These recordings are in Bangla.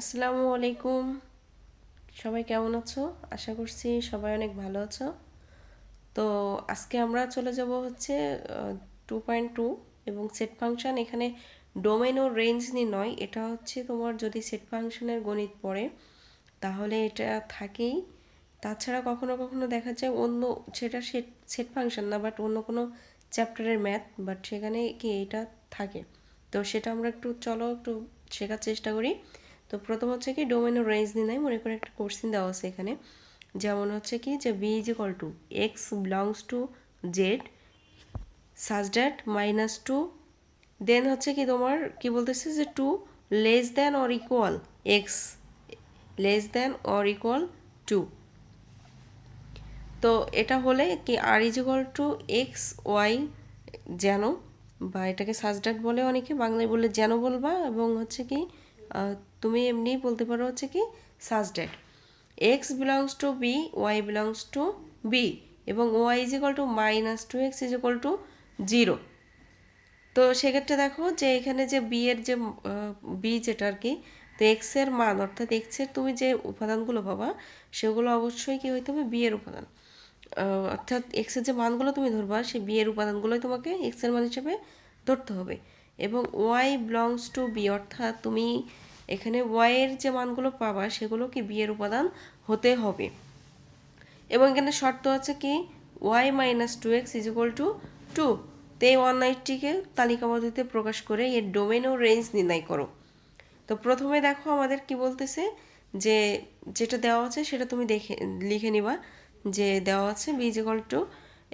আসসালামু আলাইকুম। সবাই কেমন আছো? আশা করছি সবাই অনেক ভালো আছো। তো আজকে আমরা চলে যাব হচ্ছে 2.2 এবং সেট ফাংশন। এখানে ডোমেন ও রেঞ্জ নির্ণয়, এটা হচ্ছে তোমার যদি সেট ফাংশনের গণিত পড়ে তাহলে এটা থাকেই। তাছাড়া কখনো কখনো দেখা যায় অন্য, সেটা সেট সেট ফাংশন না, বাট অন্য কোনো চ্যাপ্টারের ম্যাথ, বাট সেখানে কি এটা থাকে। তো সেটা আমরা চলো একটু শেখার চেষ্টা করি। তো প্রথম হচ্ছে কি ডোমেন ও রেঞ্জ নির্ণয়, মনে করে একটা কোশ্চেন দেওয়া আছে এখানে। যেমন হচ্ছে কি যে B is equal to X belongs to Z such that minus two, then হচ্ছে কি তোমার কি বলতেছে যে two less than or equal X less than or equal to. তো এটা হলে কি R is equal to X Y, যেন, বা এটাকে সাজডাট বলে অনেকে, বাংলায় বললে যেন বলবা, এবং হচ্ছে কি তুমি এমনি বলতে পারো হচ্ছে কি such that X belongs to B Y belongs to B, এবং Y is equal to minus two X is equal to zero. তো সেক্ষেত্রে দেখো যে এখানে যে বি এর যে বি যেটা আর কি, তো এক্স এর মান অর্থাৎ এক্স এর তুমি যে উপাদানগুলো পাবা সেগুলো অবশ্যই কি হইতে হবে বি এর উপাদান। অর্থাৎ এক্স এর যে মানগুলো তুমি ধরবা সেই বি এর উপাদানগুলোই তোমাকে এক্স এর মান হিসেবে ধরতে হবে। এবং ওয়াই বিলংস টু বি, অর্থাৎ তুমি এখানে ওয়াই এর যে মানগুলো পাবা সেগুলো কি বি এর উপাদান হতে হবে। এবং এখানে শর্ত আছে কি Y minus two X is equal to two. তো এই 190টিকে তালিকা পদ্ধতিতে প্রকাশ করে এর ডোমেন ও রেঞ্জ নির্ণয় করো। তো প্রথমে দেখো আমাদের কি বলতেছে যে যেটা দেওয়া আছে সেটা তুমি দেখে লিখে নিবা, যে দেওয়া আছে বি ইজ ইকুয়াল টু,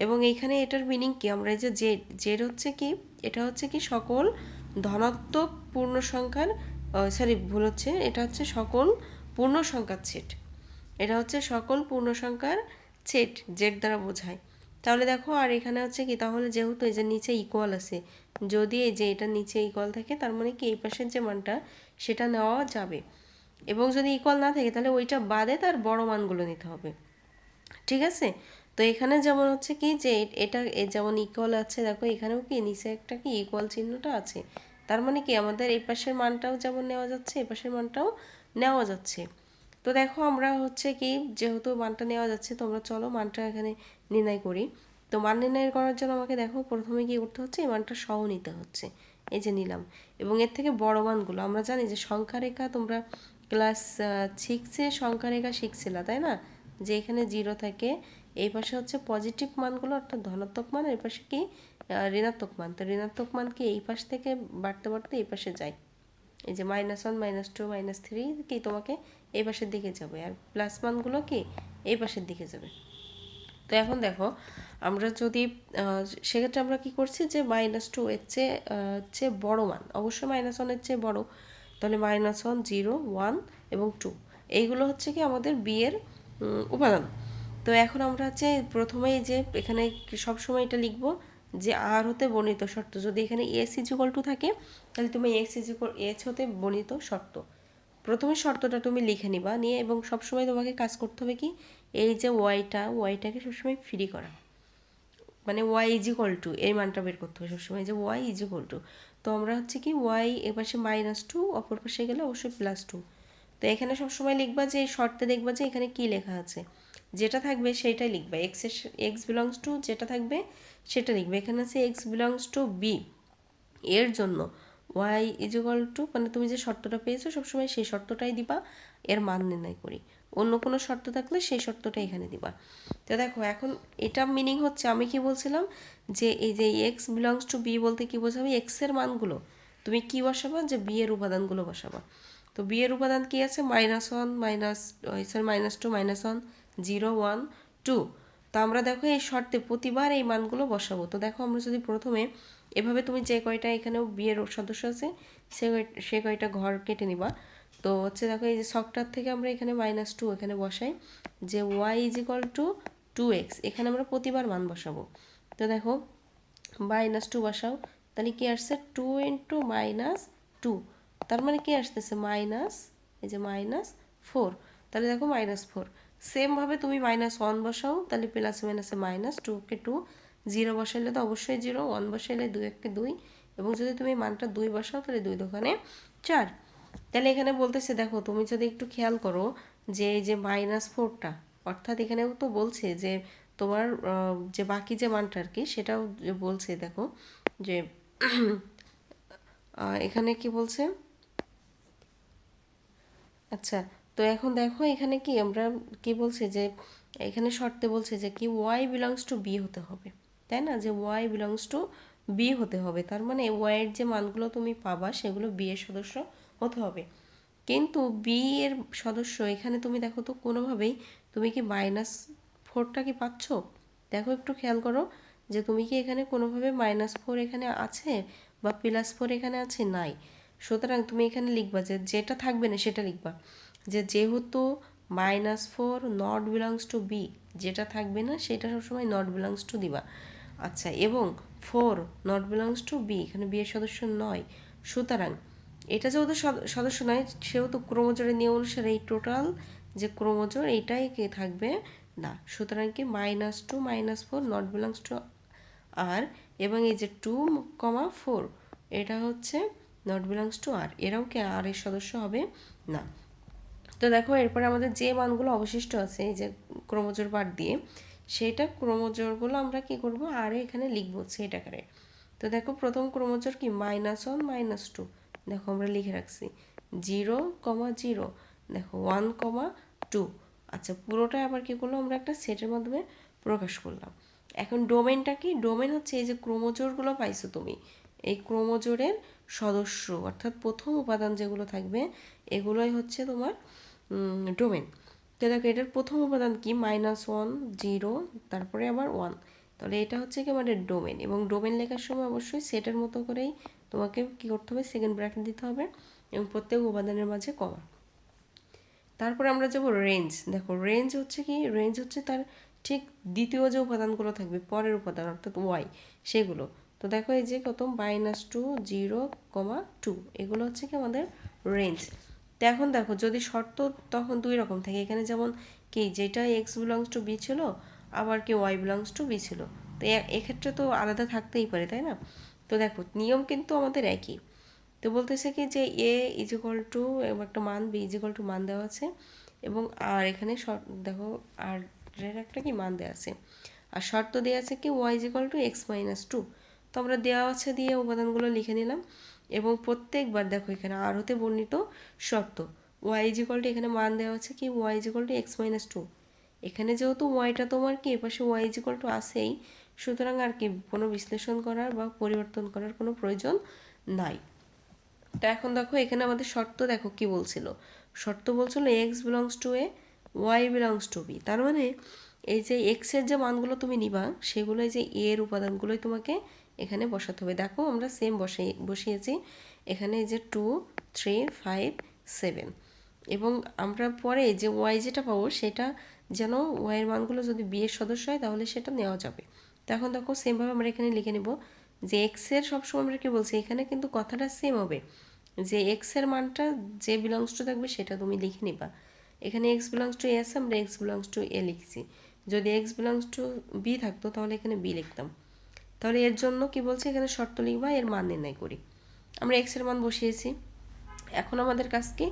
এবং এইখানে এটার মিনিং কি, আমরা এই যে জেড জেড হচ্ছে কি, এটা হচ্ছে কি সকল ধনাত্মক পূর্ণ সংখ্যার, সরি ভুল হচ্ছে, এটা হচ্ছে সকল পূর্ণ সংখ্যার সেট। এটা হচ্ছে সকল পূর্ণ সংখ্যার সেট জেড দ্বারা বোঝায়। তাহলে দেখো আর এখানে হচ্ছে কি, তাহলে যেহেতু এই যে নিচে ইকুয়াল আছে, যদি এই যে এটা নিচে ইকুয়াল থাকে তার মানে কি এই পাশের যে মানটা সেটা নেওয়া যাবে, এবং যদি ইকুয়াল না থাকে তাহলে ওইটা বাদে তার বড় মানগুলো নিতে হবে। ঠিক আছে? তো এখানে যেমন হচ্ছে কি যে এটা যেমন ইকুয়াল আছে, দেখো এখানেও কি নিচে একটা কি ইকুয়াল চিহ্নটা আছে, তার মানে কি আমাদের এই পাশের মানটাও যেমন নেওয়া যাচ্ছে এই পাশের মানটাও নেওয়া যাচ্ছে। তো দেখো আমরা হচ্ছে কি যেহেতু মানটা নেওয়া যাচ্ছে, তোমরা চলো মানটা এখানে নির্ণয় করি। তো মান নির্ণয় করার জন্য আমাকে দেখো প্রথমে কি করতে হচ্ছে, এই মানটা সহ নিতে হচ্ছে। এই যে নিলাম, এবং এর থেকে বড় মানগুলো আমরা জানি যে সংখ্যা রেখা, তোমরা ক্লাস সিক্সে সংখ্যা রেখা শিখছিলা তাই না, যে এখানে জিরো থাকে, এই পাশে হচ্ছে পজিটিভ মানগুলো অর্থাৎ ধনাত্মক মান, এই পাশে কি ঋণাত্মক মান। তো ঋণাত্মক মান কি এই পাশ থেকে বাড়তে বাড়তে এই পাশে যায়, এই যে minus one minus two minus three কি তোমাকে এই পাশের দিকে যাবে, আর প্লাস মানগুলো কি এই পাশের দিকে যাবে। তো এখন দেখো আমরা যদি সেক্ষেত্রে আমরা কি করছি যে মাইনাস টু এর চেয়ে বড় মান, অবশ্যই মাইনাস ওয়ানের চেয়ে বড়, তাহলে মাইনাস ওয়ান জিরো ওয়ান এবং টু, এইগুলো হচ্ছে কি আমাদের বি এর উপাদান। তো এখন আমরা হচ্ছে প্রথমেই যে এখানে সবসময় এটা লিখবো যে আর হতে বর্ণিত শর্ত, যদি এখানে এস ইজ ইকুয়াল টু থাকে তাহলে তুমি এক্স ইজ ইকুয়াল এস হতে বর্ণিত শর্ত, প্রথমে শর্তটা তুমি লিখে নিবা নিয়ে, এবং সবসময় তোমাকে কাজ করতে হবে কি এই যে ওয়াইটাকে সবসময় ফ্রি করা, মানে ওয়াই ইজ ইকুয়াল টু এই মানটা বের করতে হবে সবসময়, যে ওয়াই ইজ ইকুয়াল টু। তো আমরা হচ্ছে কি ওয়াই এ পাশে মাইনাস টু, অপর পাশে গেলে অবশ্যই প্লাস টু। তো এখানে সবসময় লিখবা যে এই শর্তে দেখবা যে এখানে কি লেখা আছে, যেটা থাকবে সেটাই লিখবা, এক্স বিলংস টু যেটা থাকবে সেটা লিখবে। এখানে আছে এক্স বিলংস টু বি, এর জন্য ওয়াই ইজ ইকুয়াল টু, মানে তুমি যে শর্তটা পেয়েছো সবসময় সেই শর্তটাই দিবা, এর মান নির্ণয় করি। অন্য কোনো শর্ত থাকলে সেই শর্তটা এখানে দিবা। তো দেখো এখন এটা মিনিং হচ্ছে, আমি কি বলছিলাম যে এই যে এক্স বিলংস টু বি বলতে কি বোঝাবে, এক্স এর মানগুলো তুমি কি বসাবা, যে বি এর উপাদানগুলো বসাবা। তো বি এর উপাদান কি আছে, minus one minus, sorry minus two minus one zero one two. তো আমরা দেখো এই শর্তে প্রতিবার এই মানগুলো বসাবো। তো দেখো আমরা যদি প্রথমে এভাবে, তুমি যে কয়টা এখানেও বিয়ের সদস্য আছে সে কয়টা ঘর কেটে নিবা। তো হচ্ছে দেখো এই যে ছকটার থেকে আমরা এখানে মাইনাস টু এখানে বসাই, যে Y is equal to two X, এখানে আমরা প্রতিবার মান বসাবো। তো দেখো মাইনাস টু বসাও, তাহলে কি আসছে টু ইন্টু মাইনাস টু, তার মানে কি আসতেছে মাইনাস, এই যে মাইনাস ফোর, তাহলে দেখো মাইনাস ফোর। সেমভাবে তুমি মাইনাস ওয়ান বসাও, তাহলে প্লাস মাইনাসে মাইনাস, টুকে টু, জিরো বসাইলে তো অবশ্যই জিরো, ওয়ান বসাইলে দুই একে দুই, এবং যদি তুমি মানটা দুই বসাও তাহলে দুই দোকানে চার। তাহলে এখানে বলতেছে দেখো, তুমি যদি একটু খেয়াল করো যে এই যে -4টা, অর্থাৎ এখানেও তো বলছে যে তোমার যে বাকি যে মানটা আর কি, সেটাও যে বলছে দেখো যে এখানে কি বলছে। আচ্ছা, তো এখন দেখো এখানে কি আমরা কি বলছে যে এখানে শর্তে বলছে যে কি ওয়াই বিলংস টু বি হতে হবে, তাই না? যে ওয়াই বিলংস টু বি হতে হবে, তার মানে ওয়াই এর যে মানগুলো তুমি পাবা সেগুলো বি এর সদস্য হতে হবে। কিন্তু বি এর সদস্য এখানে তুমি দেখো তো কোনোভাবেই তুমি কি -4টা কি পাচ্ছ? দেখো একটু খেয়াল করো যে তুমি কি এখানে কোনোভাবে -4 এখানে আছে বা +4 এখানে আছে, নাই। সুতরাং তুমি এখানে লিখবা যে যেটা থাকবে না সেটা লিখবা, যে যেহেতু -4 নট বিলংস টু বি, যেটা থাকবে না সেটা সবসময় নট বিলংস টু দিবা। আচ্ছা, এবং 4 নট বিলংস টু বি, এখানে বি এর সদস্য নয়। সুতরাং এটা যেহেতু সদস্য নয়, সেহেতু ক্রোমোজোরের নিয়ম অনুসারে এই টোটাল যে ক্রোমোজোর এইটাই কে থাকবে না। সুতরাং কি -2 -4 নট বিলংস টু আর, এবং এই যে 2,4 এটা হচ্ছে নট বিলংস টু আর, এরাও কি আর এর সদস্য হবে না। তো দেখো এরপরে আমাদের যে মানগুলো অবশিষ্ট আছে এই যে ক্রোমোজোর বাদ দিয়ে, সেটা ক্রোমোজোরগুলো আমরা কি করব আর এখানে লিখবো সেট আকারে। তো দেখো প্রথম ক্রোমোজোর কি -1 -2, দেখো আমরা লিখে রাখছি 0,0, দেখো 1,2। আচ্ছা, পুরোটা আবার কি করলাম আমরা একটা সেটের মাধ্যমে প্রকাশ করলাম। এখন ডোমেনটা কি? ডোমেন হচ্ছে এই যে ক্রোমোজোরগুলো পাইছো তুমি, এই ক্রোমোজোরের সদস্য অর্থাৎ প্রথম উপাদান যেগুলো থাকবে এগুলোই হচ্ছে তোমার ডোমেন। তো দেখো এটার প্রথম উপাদান কি -1 0, তারপরে আবার 1, তাহলে এটা হচ্ছে কি আমাদের ডোমেন। এবং ডোমেন লেখার সময় অবশ্যই সেটের মতো করেই তোমাকে কি করতে হবে, সেকেন্ড ব্র্যাকেট দিতে হবে এবং প্রত্যেক উপাদানের মাঝে কমা। তারপরে আমরা যাব রেঞ্জ। দেখো রেঞ্জ হচ্ছে কি, রেঞ্জ হচ্ছে তার ঠিক দ্বিতীয় যে উপাদানগুলো থাকবে পরের উপাদান অর্থাৎ ওয়াই, সেগুলো। তো দেখো এই যে কত -2 0,2, এগুলো হচ্ছে কি আমাদের রেঞ্জ। তো এখন দেখো যদি শর্ত তখন দুই রকম থাকে, এখানে যেমন কি যেটা এক্স বিলংস টু বি ছিল, আবার কি ওয়াই বিলংস টু বি ছিল। তো এক্ষেত্রে তো আলাদা থাকতেই পারে, তাই না? তো দেখো নিয়ম কিন্তু আমাদের একই। তো বলতেছে কি যে এ ইজ ইকুয়াল টু একটা মান, বি ইজ ইকুয়াল টু মান দেওয়া আছে, এবং আর এখানে দেখো আর এর একটা কি মান দেওয়া আছে, আর শর্ত দেওয়া আছে কি Y is equal two x-2। তো আমরা দেওয়া আছে দিয়ে উপাদানগুলো লিখে নিলাম, এবং প্রত্যেকবার দেখো এখানে আর হতে বর্ণিত শর্ত ওয়াই ইজ ইকুয়াল টু, এখানে মান দেওয়া আছে কি Y is equal two x-2। এখানে যেহেতু ওয়াইটা তোমার কি এপাশে ওয়াই ইজ ইকুয়াল টু আসেই, সুতরাং আর কি কোনো বিশ্লেষণ করার বা পরিবর্তন করার কোনো প্রয়োজন নাই। তো এখন দেখো এখানে আমাদের শর্ত দেখো কি বলছিল, শর্ত বলছিল X belongs to A, Y belongs to B. তার মানে এই যে এক্স এর যে মানগুলো তুমি নিবা সেগুলো এই যে এ এর উপাদানগুলোই তোমাকে এখানে বসাতে হবে। দেখো আমরা সেম বসিয়েছি এখানে, এই যে 2 3 5 7, এবং আমরা পরে যে ওয়াই যেটা পাবো সেটা যেন ওয়াই এর মানগুলো যদি বি এর সদস্য হয় তাহলে সেটা নেওয়া যাবে। তো এখন দেখো সেমভাবে আমরা এখানে লিখে নেব যে এক্স এর সবসময় আমরা কি বলছি, এখানে কিন্তু কথাটা সেম হবে, যে এক্স এর মানটা যে বিলংস টু থাকবে সেটা তুমি লিখে নিবা। এখানে এক্স বিলংস টু এ আছে, আমরা এক্স বিলংস টু এ লিখছি। যদি এক্স বিলংস টু বি থাকতো তাহলে এখানে বি লিখতাম। তাহলে এর জন্য কি বলছে, এখানে শর্ত লিখবা, এর মান নির্ণয় করি। আমরা এক্স এর মান বসিয়েছি, এখন আমাদের কাজ কি,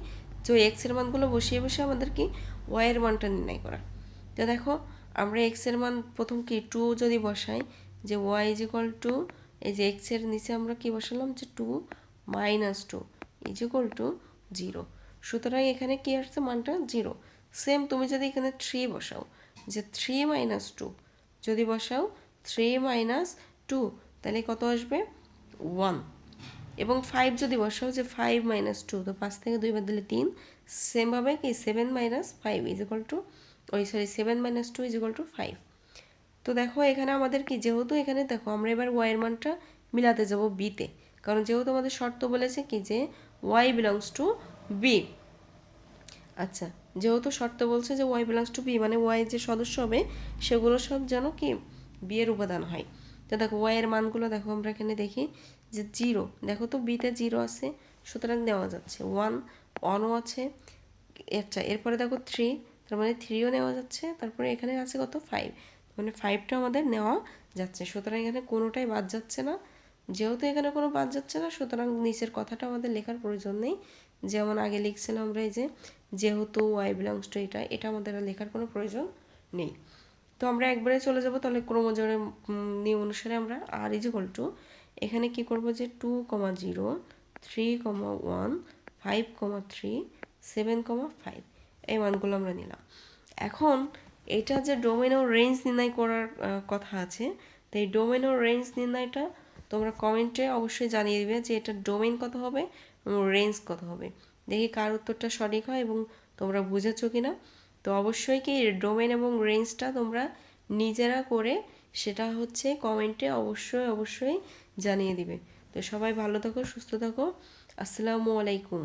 যে এক্স এর মানগুলো বসিয়ে বসে আমাদের কি ওয়াই এর মানটা নির্ণয় করা। তো দেখো আমরা এক্স এর মান প্রথম কি 2 যদি বসাই, যে ওয়াই ইজ ইকুয়াল টু, এই যে এক্স এর নিচে আমরা কি বসালাম যে 2 -2 ইজ ইকুয়াল টু 0। সুতরাং এখানে কি আসছে মানটা 0। সেম তুমি যদি এখানে 3 বসাও, যে 3 - 2 যদি বসাও, 3 - 2 তাহলে কত আসবে 1। এবং 5 যদি বসাও, যে 5 - 2, তো 5 থেকে 2 বাদ দিলে 3। সেমভাবে কি 7 - 5 is equal two, 7 - 2 is equal two 5। তো দেখো এখানে আমাদের কি, যেহেতু এখানে দেখো আমরা এবার ওয়াই এর মানটা মিলাতে যাব বিতে, কারণ যেহেতু আমাদের শর্ত বলেছে কি যে ওয়াই বিলংস টু বি। আচ্ছা, যেহেতু শর্ত বলছে যে ওয়াই বিলংস টু বি, মানে ওয়াই যে সদস্য হবে সেগুলো সব যেন কি বি এর উপাদান হয়। তো দেখো ওয়াই এর মানগুলো দেখো আমরা এখানে দেখি যে 0, দেখো তো বিতে 0 আছে, সুতরাং নেওয়া যাচ্ছে। 1ও আছে। আচ্ছা, এরপরে দেখো 3, তার মানে 3ও নেওয়া যাচ্ছে। তারপরে এখানে আছে কত 5, মানে 5টা আমাদের নেওয়া যাচ্ছে। সুতরাং এখানে কোনোটাই বাদ যাচ্ছে না। যেহেতু এখানে কোনো বাদ যাচ্ছে না, সুতরাং নিচের কথাটা আমাদের লেখার প্রয়োজন নেই, যেমন আগে লিখছিলাম আমরা এই যে যেহেতু ওয়াই বিলংস টু এটা আমাদের আর লেখার কোনো প্রয়োজন নেই। তো আমরা একবারে চলে যাব, তাহলে ক্রোমোজোমের নিয়ম অনুসারে আমরা আর ইজ ইকুয়াল টু এখানে কি করব যে 2,0 3,1 5,3 7,5 এই মানগুলো আমরা নিলাম। এখন এটা যে ডোমেন ও রেঞ্জ নির্ণয় করার কথা আছে, তো এই ডোমেন ও রেঞ্জ নির্ণয়টা তোমরা কমেন্টে অবশ্যই জানিয়ে দিবে যে এটা ডোমেন কত হবে এবং রেঞ্জ কত হবে। দেখি কার উত্তরটা সঠিক হয় এবং তোমরা বুঝেছো কিনা। তো অবশ্যই কি ডোমেন এবং রেঞ্জটা তোমরা নিজেরা করে সেটা হচ্ছে কমেন্টে অবশ্যই অবশ্যই জানিয়ে দিবে। তো সবাই ভালো থাকো, সুস্থ থাকো। আসসালামু আলাইকুম।